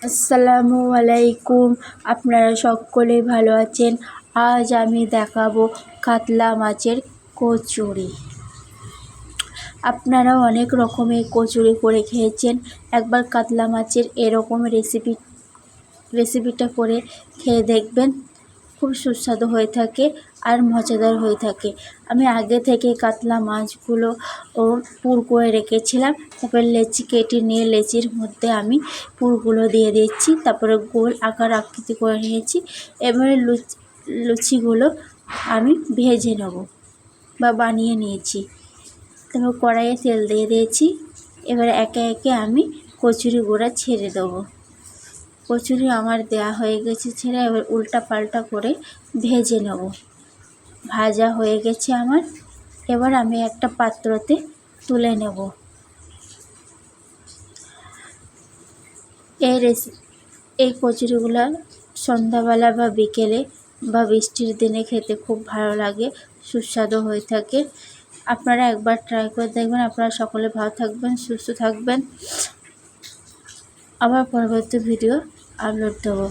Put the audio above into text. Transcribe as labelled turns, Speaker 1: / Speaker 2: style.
Speaker 1: আসসালামু আলাইকুম। আপনারা সকলে ভালো আছেন? আজ আমি দেখাবো কাতলা মাছের কচুরি। আপনারা অনেক রকমের কচুরি করে খেয়েছেন। একবার কাতলা মাছের এরকম রেসিপিটা করে খেয়ে দেখবেন। খুব সুস্বাদু হয়ে থাকে আর মজাদার হয়ে থাকে। আমি আগে থেকে কাতলা মাছগুলো পুর করে রেখেছিলাম। তারপরে লেচি কেটে নিয়ে লেচির মধ্যে আমি পুরগুলো দিয়ে দিচ্ছি। তারপরে গোল আকার আকৃতি করে নিয়েছি। এবারে লুচিগুলো আমি ভেজে নেব বা বানিয়ে নিয়েছি। তারপর কড়াইয়ে তেল দিয়ে দিয়েছি। এবারে একে একে আমি কচুরি গুঁড়া ছেড়ে দেবো। কচুরি আমার দেয়া হয়ে গেছে ছেড়ে, এবার উল্টা পাল্টা করে ভেজে নেব। ভাজা হয়ে গেছে আমার। এবার আমি একটা পাত্রতে তুলে নেব। এই কচুরিগুলো সন্ধ্যাবেলা বা বিকেলে বা বৃষ্টির দিনে খেতে খুব ভালো লাগে, সুস্বাদু হয়ে থাকে। আপনারা একবার ট্রাই করে দেখবেন। আপনারা সকলে ভালো থাকবেন, সুস্থ থাকবেন। আবার পরবর্তী ভিডিও আপলোড দেবো।